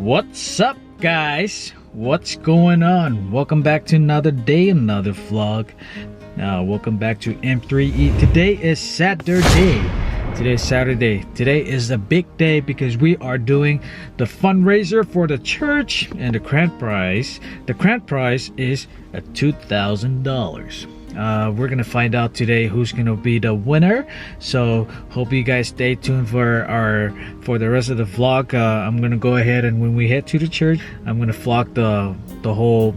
What's up, guys? What's going on? Welcome back to another day, another vlog. Welcome back to M3E. Today is Saturday. Today is a big day because we are doing the fundraiser for the church, and the grand prize is at $2,000. We're gonna find out today who's gonna be the winner, so hope you guys stay tuned for the rest of the vlog. I'm gonna go ahead, and when we head to the church, I'm gonna vlog the whole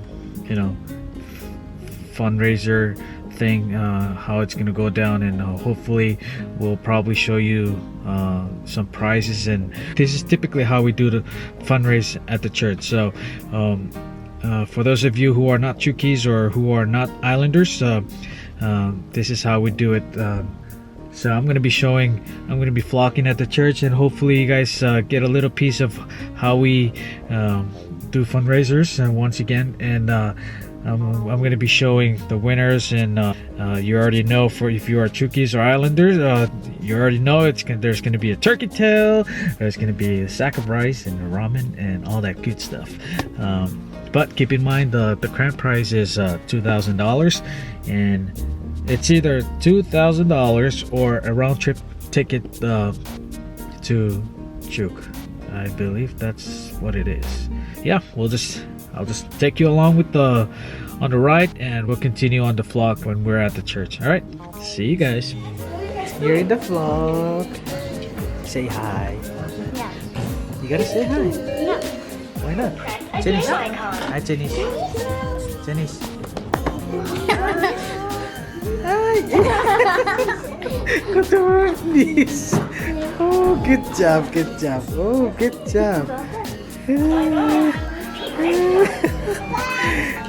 fundraiser thing, how it's gonna go down, and hopefully we'll probably show you some prizes. And this is typically how we do the fundraise at the church. So for those of you who are not Chukis or who are not Islanders, this is how we do it. So I'm gonna be vlogging at the church, and hopefully you guys get a little piece of how we do fundraisers once again. And I'm going to be showing the winners, and you already know, for if you are Chukis or Islanders, you already know there's going to be a turkey tail, there's going to be a sack of rice and ramen and all that good stuff. But keep in mind the grand prize is $2,000, and it's either $2,000 or a round trip ticket to Chuk. I believe that's what it is. Yeah, I'll just take you along with on the ride, and we'll continue on the vlog when we're at the church. All right, see you guys. You're in the vlog. Say hi. Yeah. You gotta say hi. No. Why not? Janice. Hi, Janice. Janice. Hi. Good morning. Oh, good job. Oh, good job.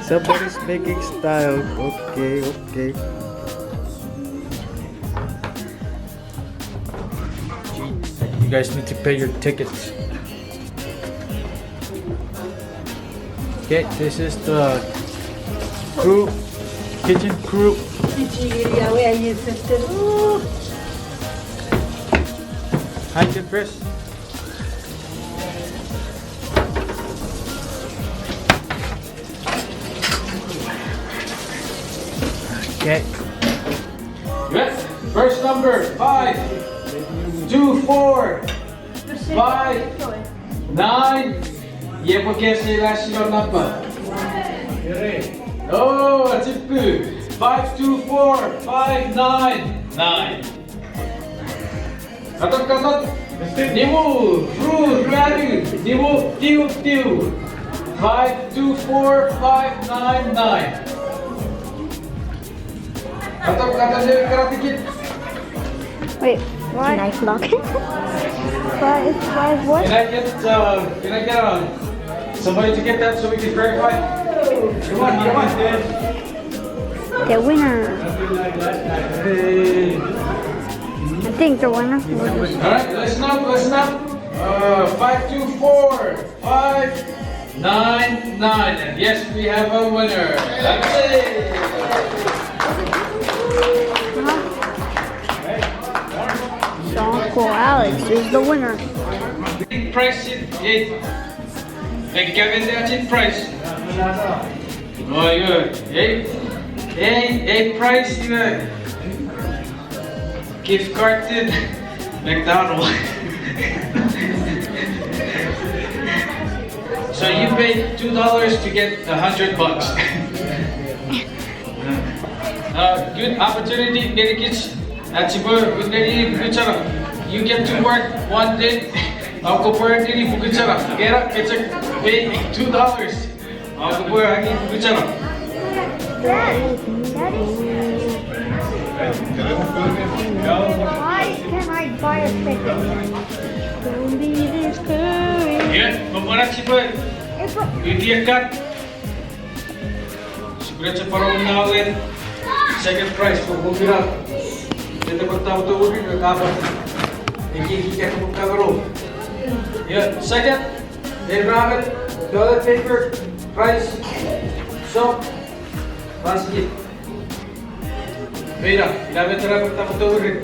Somebody's making style. Okay. You guys need to pay your tickets. Okay, this is the kitchen crew. Hi, Chris. Okay. Yes. First number 524 59. Yeah, porque say last your number. Oh, it's a good. 524 599. Katot. Nimu, fruit, value. Nimu, tiu. 524 599. Wait, why? Can I vlog it? Why what? Can I get somebody to get that so we can verify? Come on. The winner. Hey. I think the winner. Alright, listen up. 524 599. And yes, we have a winner. That's it. So Uncle Alex is the winner. Price it. Make Kevin that price. Oh, good. Hey, price. Gift card to McDonald's. So you paid $2 to get $100. Good opportunity, get kids. That's good. You get to work one day. Uncle Bird did it. Get up, pay $2. Uncle Bird, I need Why can I buy a ticket? Don't be discouraged. Yeah, mamulat si Bird. Dia cut. Siguro para unawin. Second prize for Bukira. Kita bertahu-tahu ni kabar. Ini kita kagaro. Yeah, second. They rabbit, toilet paper, price, soap, basket. Mira, ilalim tara bertahu-tahu rin.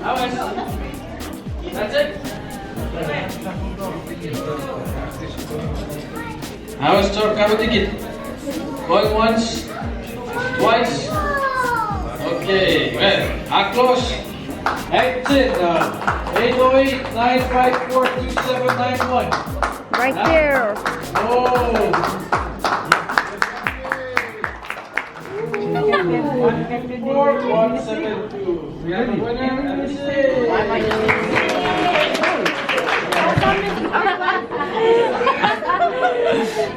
That's it. I will start counting it. Going once, twice. Okay, well, close. Exit. 808 954 2791. Right there. Oh. 172. We have a winner. That's it.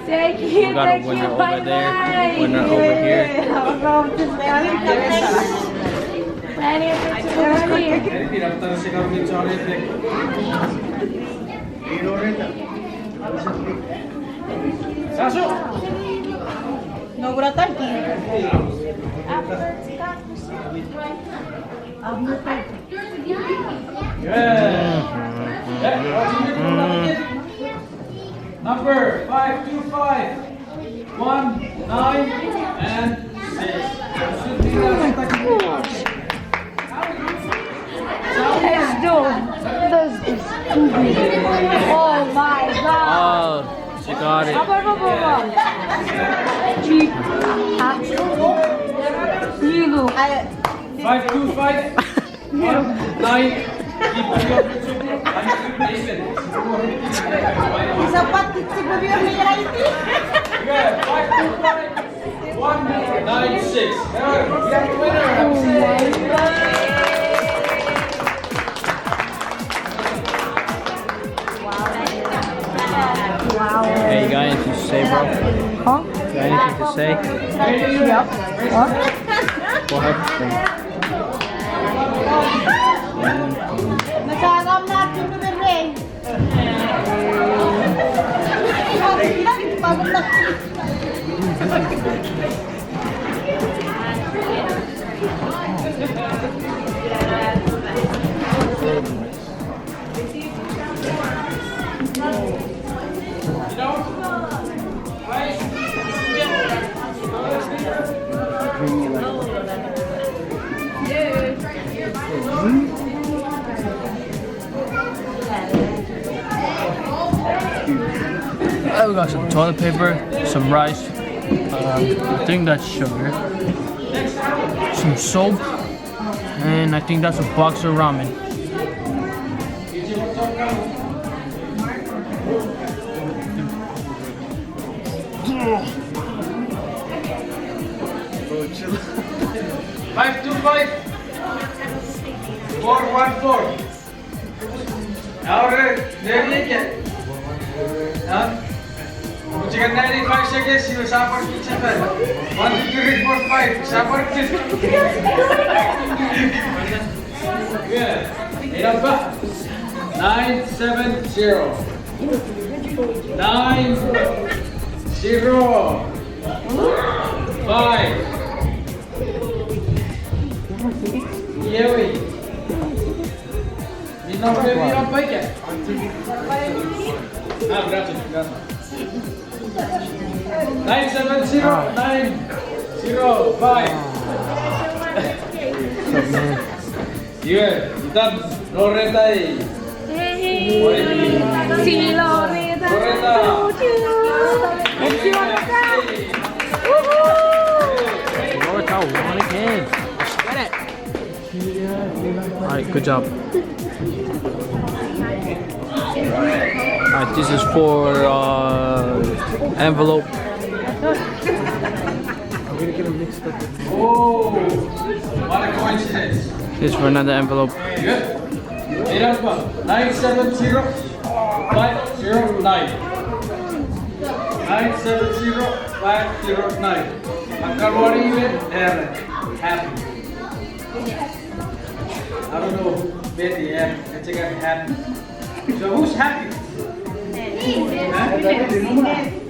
Thank you. We got a winner over there, winner over here. Number 525, 1, 9, and 6. Let's do this. Oh my god. Oh, she got it. Zero. 525, 1, 9, keep Good. 525, 196. We have a winner. Hey, you got anything to say, bro? Huh? Got anything to say? Yeah. What? Go ahead. We got some toilet paper, some rice, I think that's sugar, some soap, and I think that's a box of ramen. Five two five 414. Alright, there you get. Huh? 95 seconds, you suffer kitchen bell. 1, 2, 3, 4, 5. Suffer kitchen. Good. 970. 9 0 5. Yewi. Minum baik ya? Gracias. 970-905. Good. Kita Loretta. Si Loretta. Loretta. Let's see Loretta. Loretta won again. Let's get it. Alright, good job. Alright, this is for envelope. Oh, what a coincidence. This is for another envelope. Good. 970-509. 970-509. Uncle, what are you in? Happy. I don't know, Betty, I think I'm happy. So who's happy?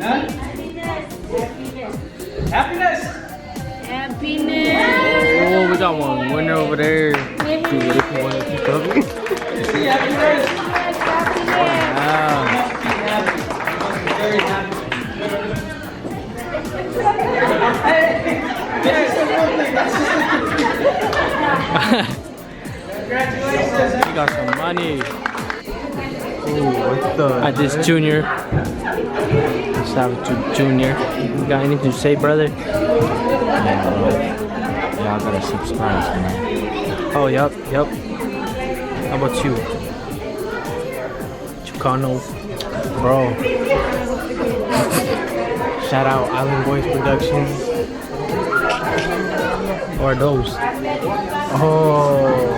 Huh? Happiness. Oh, we got one winner over there. Dude, if you want to keep up. You see happiness? Wow. Happy. Very happy. Hey, this is the one thing. We got some money. Ooh, what the? At this junior. Savage Junior. You got anything to say, brother? Yeah, bro. Y'all gotta subscribe, man. Oh, yep. How about you? Chicano. Bro. Shout out Island Boys Productions. Or those. Oh.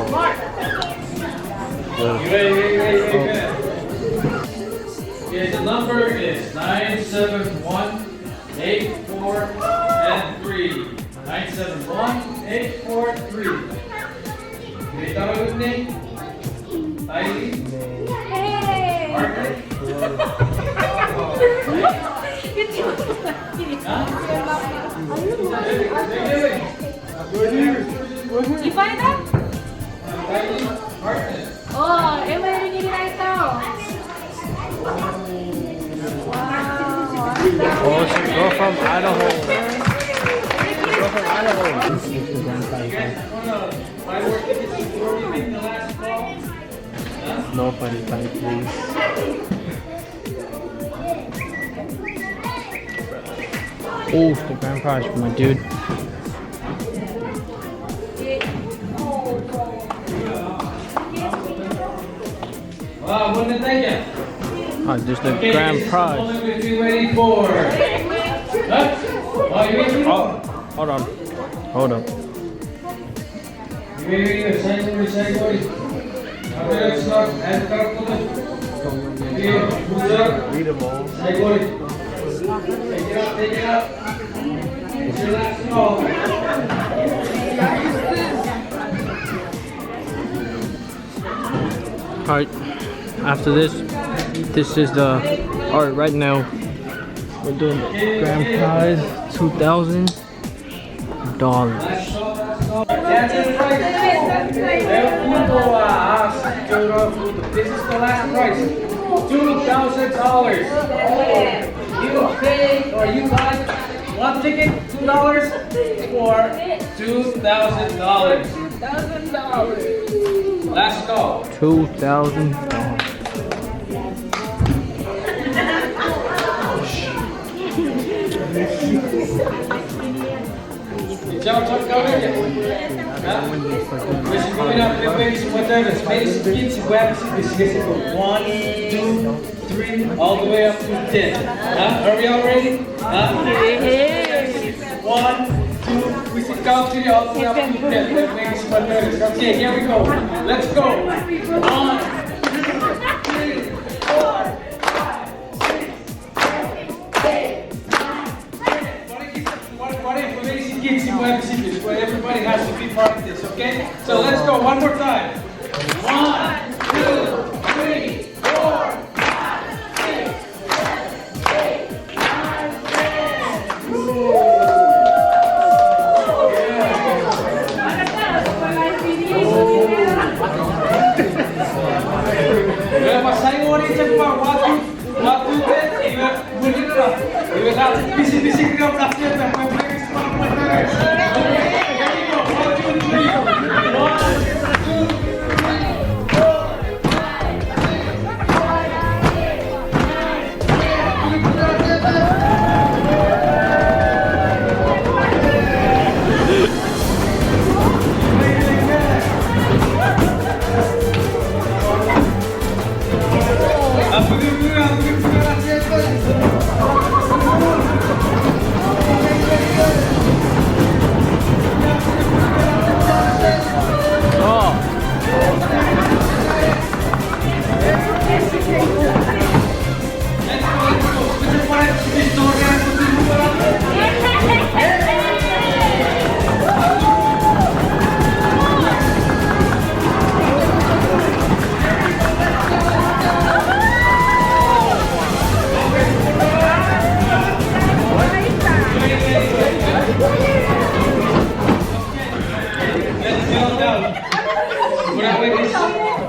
Okay, the number is 971-84-3. 971-843. Can you tell me his name? Eileen? Hey! Margaret? You find that? Eileen? Margaret? Oh, eh, mayroon nyo na ito. Oh, so girl from Idaho. Girl from Idaho. Nobody type, please. Oh, the grand prize for my dude. Wow, what did they get? Just the grand prize. What are you waiting for? Huh? Oh, you waiting for? Oh, hold on. Hold up. You waiting for second. Let's start. Read them all. Take it up. It's your last call. Alright, after this is the, alright, right now, we're doing the grand prize, $2,000. That's it, right? This is the last price. $2,000. You pay or you buy one ticket, $2 for $2,000. Last call. $2,000. Tchau, galera. Mas coming up, everybody's whatever. Space kids, web, this 1, 2, 3, all the way up to 10. Are we all ready? 1, 2, we should count to you all the way up to 10. Everybody's whatever. Okay, here we go. Let's go. 1, 2, 3, 4, 5, 6, 7, 8, 9, 10. Kids in web cities where everybody has to be part of this, okay? So let's go one more time. 1, 2, 3, 4, 5, 6, 7, 8, 9, 10. Yeah, mas saiu o origem para o outro e bonito lá. E o gato bisi criou para frente, para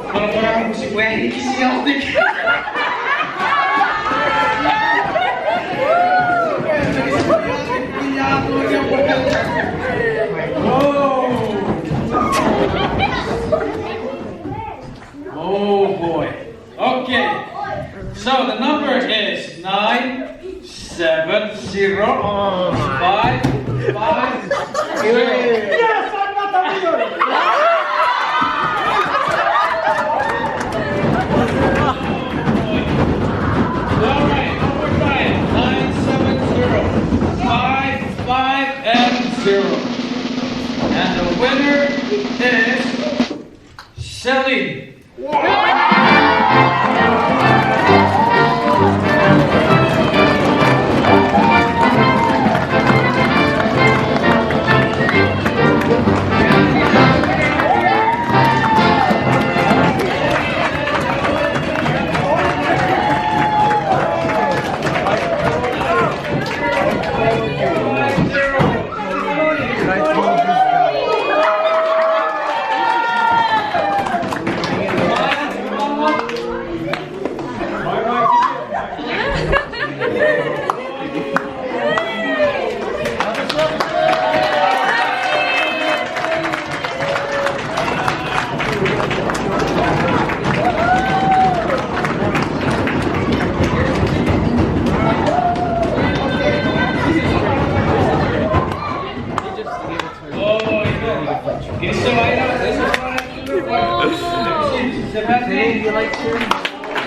orang-orang musik wedding siap nih. Oh. winner is Selynn.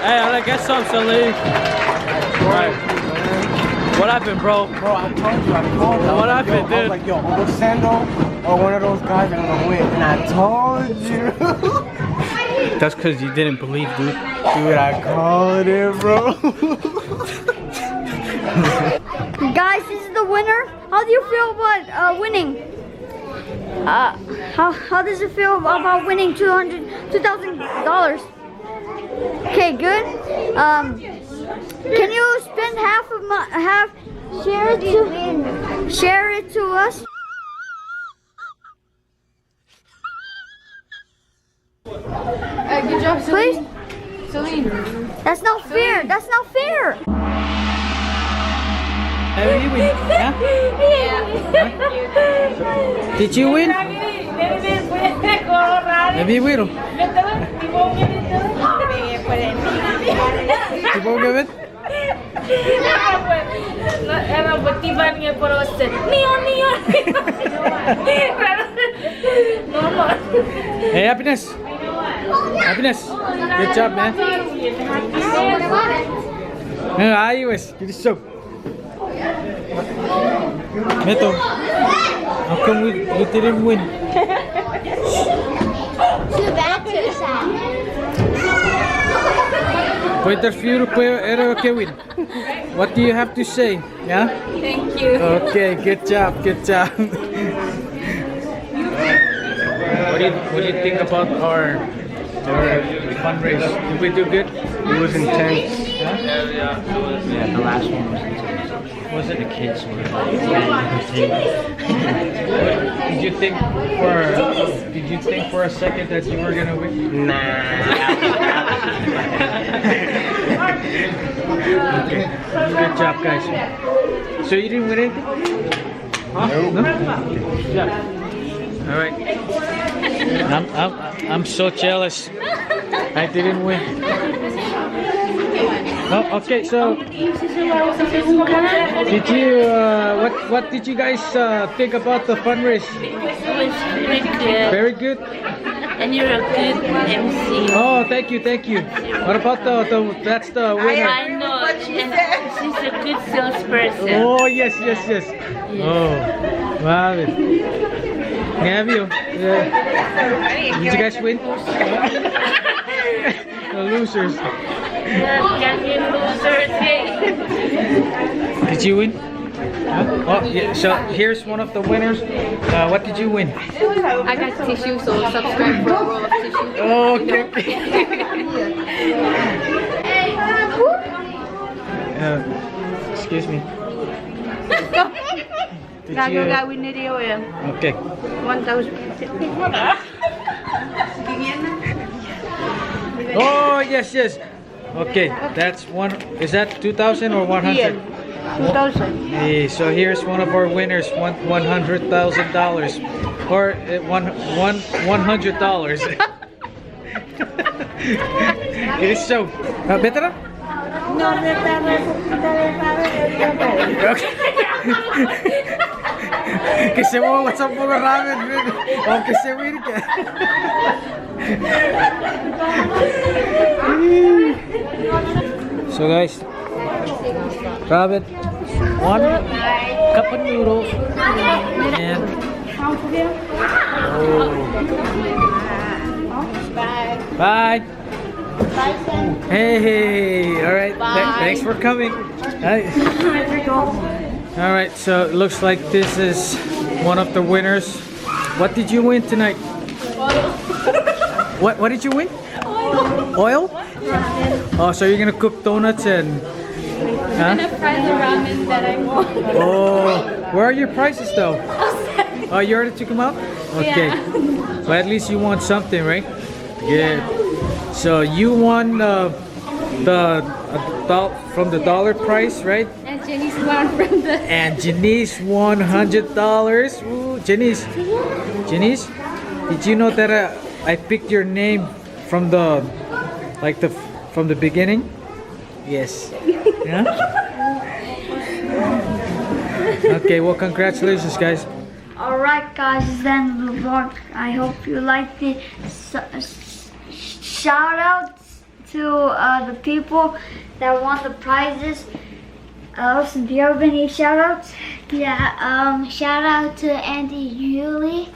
Hey, I like get some, Selynn. Right. What happened, bro? Bro, I told you. What happened, I was dude? like, yo, Uncle Sando or one of those guys are gonna win. And I told you. That's because you didn't believe, dude. Dude, I called it, bro. Guys, this is the winner. How do you feel about winning? How does it feel about winning $2,000? Okay, good. Can you spend share it to us? Good job, Please? Selynn. That's not fair. That's not fair. Did you win? Maybe you win. You won't give it? Hey, happiness. Happiness. Good job, man. Ayos. Good job. Meto, how come you didn't win? Too bad, too sad. Pero que win. What do you have to say? Yeah? Thank you. Okay, good job, good job. What do you think about our fundraiser? Did we do good? It was intense. Yeah, the last one was intense. wasn't the kids were like did you think for a second that you were gonna win? Okay. Good job, guys. So you didn't win anything? Huh? No? Yeah. All right. I'm so jealous. I didn't win. Oh, okay, so did you what did you guys think about the fundraise? It was really good. Very good. And you're a good MC. Oh, thank you. What about the that's the winner? I know. And she's a good salesperson. Oh, yes. Oh, wow. Have you? Did you guys win? The losers. Did you win? Huh? Oh, yeah. So here's one of the winners. What did you win? I got tissue, so subscribe for a roll of tissue. Oh, okay. Excuse me. Did you? Okay. 1,000. Oh, yes. Okay, that's one. Is that 2,000 or 100? 2,000. Hey, so here's one of our winners, $100,000, or $100. It is so. Better? No, Okay. Kasi mo, what's up mga ramen? Oh, kasi win ka. So guys, ramen, one cup of noodles, and Bye. Bye. Bye, Sam. Hey, all right. Bye. Thanks for coming. All right, so it looks like this is one of the winners. What did you win tonight? What did you win? Oil? Oh, so you're gonna cook donuts and I'm gonna fry the ramen that I want. oh, where are your prizes though? Oh, you already took them out? Okay. Yeah. But at least you won something, right? Good. So you won from the dollar price, right? And Jenny's one from the. And Janice won $100. Ooh, Janice, did you know that I picked your name from the from the beginning? Yes. Yeah. Okay. Well, congratulations, guys. Alright guys, then the vlog. I hope you liked it. Shout out to the people that won the prizes. Listen, do you have any shout outs? Yeah, shout out to Auntie Julie.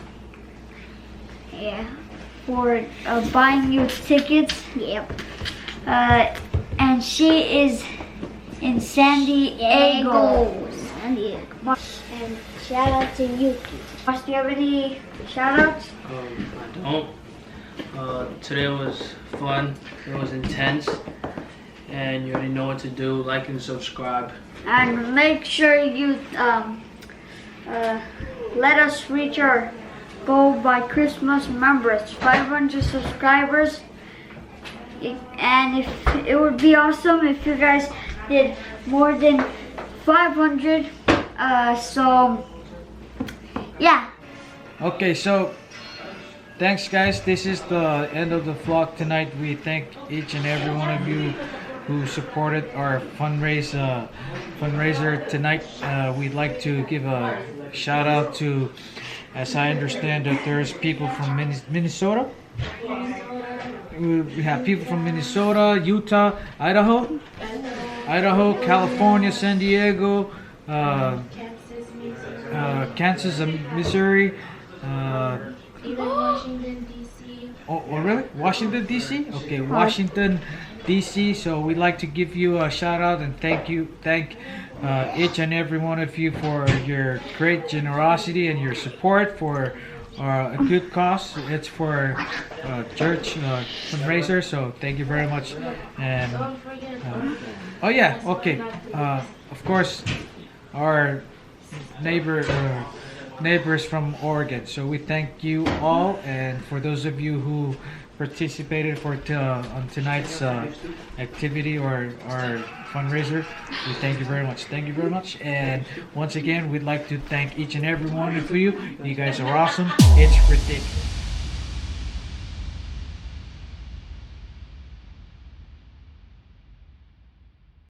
Yeah, for buying you tickets. Yep. And she is in San Diego. San Diego. And shout out to Yuki. Marsh, do you have any shout outs? I don't. Today was fun. It was intense. And you already know what to do. Like and subscribe. And make sure you let us reach our goal by Christmas. Remember, it's 500 subscribers. And if it would be awesome if you guys did more than 500. So yeah. Okay, so thanks, guys. This is the end of the vlog tonight. We thank each and every one of you who supported our fundraiser tonight. We'd like to give a shout out to, as I understand that there's people from Minnesota. We have people from Minnesota, Utah, Idaho, California, San Diego, Kansas, and Missouri. Washington, D.C. Oh, really? Washington, D.C.? Okay, Washington, D.C. So we'd like to give you a shout out and thank each and every one of you for your great generosity and your support for a good cause. It's for church fundraiser. So thank you very much. And oh yeah, okay. Of course, our neighbors from Oregon. So we thank you all, and for those of you who participated on tonight's activity or our fundraiser, we thank you very much. Thank you very much. And once again, we'd like to thank each and every one of you. You guys are awesome. It's ridiculous.